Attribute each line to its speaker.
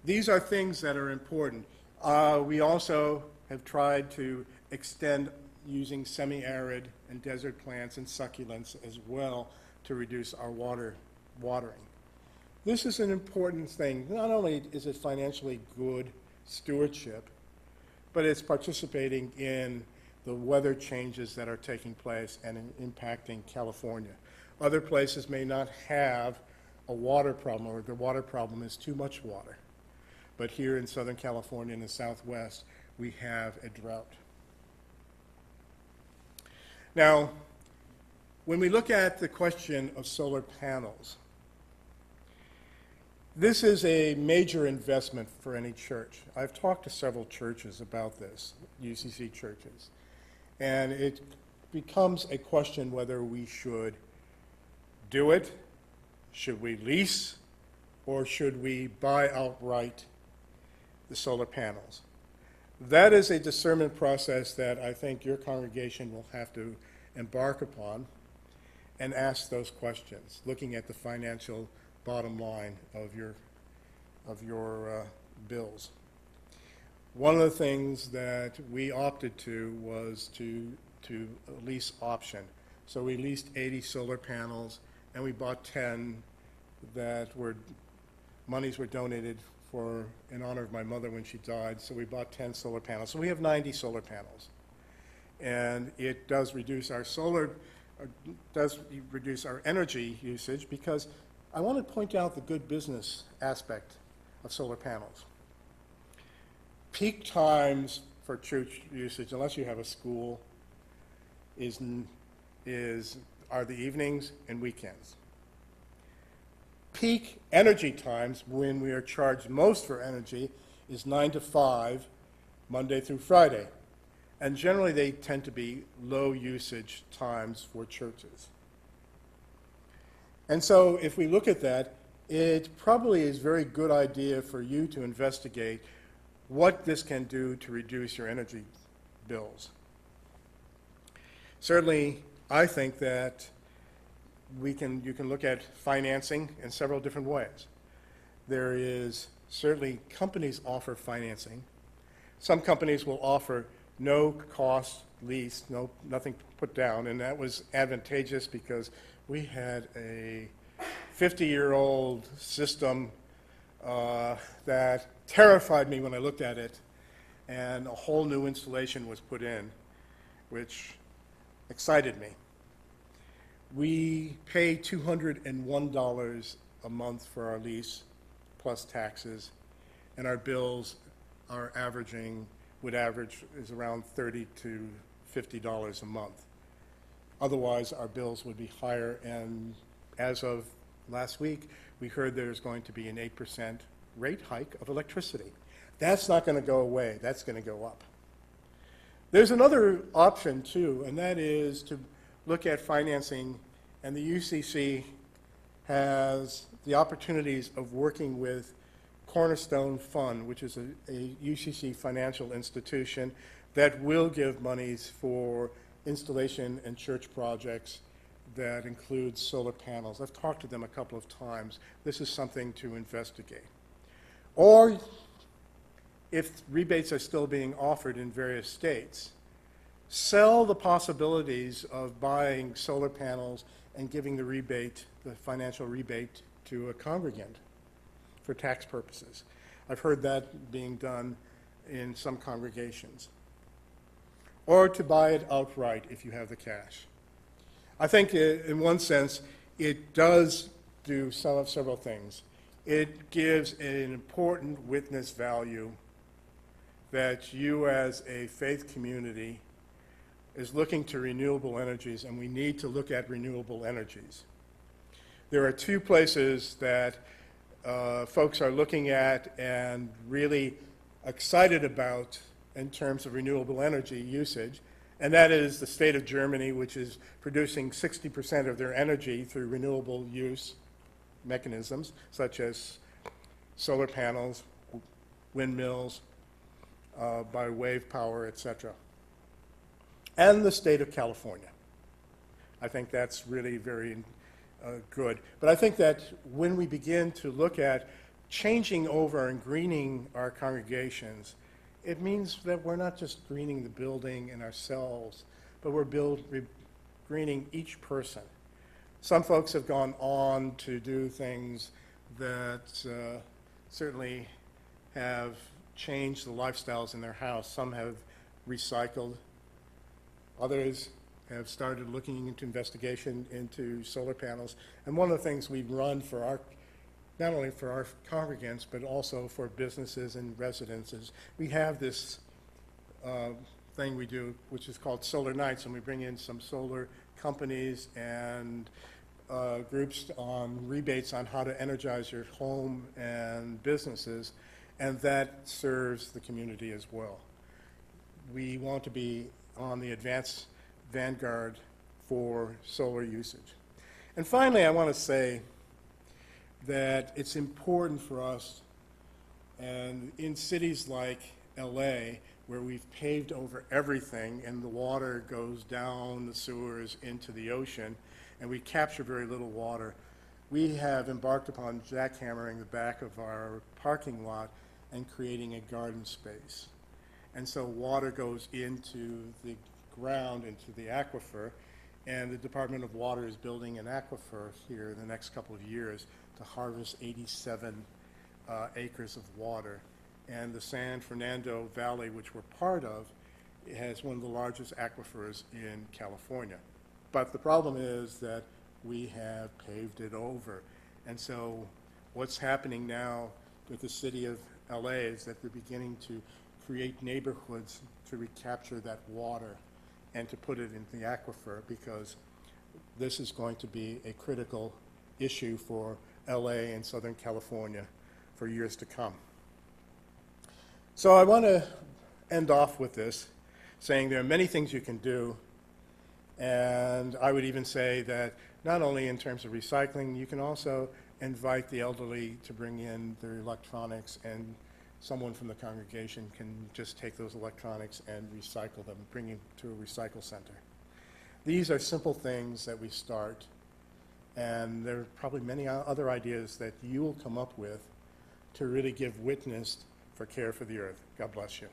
Speaker 1: these are things that are important. We also have tried to extend using semi-arid and desert plants and succulents as well to reduce our watering. This is an important thing. Not only is it financially good stewardship, but it's participating in the weather changes that are taking place and impacting California. Other places may not have a water problem, or the water problem is too much water. But here in Southern California and the Southwest, we have a drought. Now, when we look at the question of solar panels, this is a major investment for any church. I've talked to several churches about this, UCC churches, and it becomes a question whether we should do it, should we lease, or should we buy outright the solar panels. That is a discernment process that I think your congregation will have to embark upon and ask those questions, looking at the financial bottom line of your bills. One of the things that we opted to was to lease option. So we leased 80 solar panels, and we bought 10 that monies were donated in honor of my mother when she died. So we bought 10 solar panels. So we have 90 solar panels, and it does reduce our energy usage, because I want to point out the good business aspect of solar panels. Peak times for church usage, unless you have a school, are the evenings and weekends. Peak energy times, when we are charged most for energy, is 9 to 5, Monday through Friday. And generally they tend to be low usage times for churches. And so if we look at that, it probably is a very good idea for you to investigate what this can do to reduce your energy bills. Certainly, I think that you can look at financing in several different ways. There is certainly, companies offer financing. Some companies will offer no cost lease, nothing put down, and that was advantageous because we had a 50-year-old system that terrified me when I looked at it, and a whole new installation was put in, which excited me. We pay $201 a month for our lease, plus taxes, and our bills are would average is around $30 to $50 a month. Otherwise, our bills would be higher, and as of last week, we heard there's going to be an 8% rate hike of electricity. That's not going to go away. That's going to go up. There's another option, too, and that is to look at financing, and the UCC has the opportunities of working with Cornerstone Fund, which is a UCC financial institution that will give monies for installation and church projects that include solar panels. I've talked to them a couple of times. This is something to investigate. Or if rebates are still being offered in various states, sell the possibilities of buying solar panels and giving the rebate, the financial rebate, to a congregant for tax purposes. I've heard that being done in some congregations. Or to buy it outright if you have the cash. I think in one sense it does do several things. It gives an important witness value that you as a faith community is looking to renewable energies, and we need to look at renewable energies. There are two places that folks are looking at and really excited about in terms of renewable energy usage, and that is the state of Germany, which is producing 60% of their energy through renewable use mechanisms, such as solar panels, windmills, by wave power, etc. And the state of California. I think that's really very good. But I think that when we begin to look at changing over and greening our congregations, it means that we're not just greening the building and ourselves, but we're greening each person. Some folks have gone on to do things that certainly have changed the lifestyles in their house. Some have recycled. Others have started looking into investigation into solar panels. And one of the things we run for our, not only for our congregants, but also for businesses and residences, we have this thing we do, which is called Solar Nights, and we bring in some solar companies and groups on rebates on how to energize your home and businesses, and that serves the community as well. We want to be on the advanced vanguard for solar usage. And finally, I want to say that it's important for us, and in cities like LA, where we've paved over everything and the water goes down the sewers into the ocean, and we capture very little water, we have embarked upon jackhammering the back of our parking lot and creating a garden space. And so water goes into the ground, into the aquifer, and the Department of Water is building an aquifer here in the next couple of years to harvest 87 acres of water. And the San Fernando Valley, which we're part of, has one of the largest aquifers in California. But the problem is that we have paved it over. And so what's happening now with the city of LA is that they're beginning to create neighborhoods to recapture that water and to put it into the aquifer, because this is going to be a critical issue for LA and Southern California for years to come. So I want to end off with this, saying there are many things you can do, and I would even say that not only in terms of recycling, you can also invite the elderly to bring in their electronics, and someone from the congregation can just take those electronics and recycle them, bring them to a recycle center. These are simple things that we start, and there are probably many other ideas that you will come up with to really give witness for Care for the Earth. God bless you.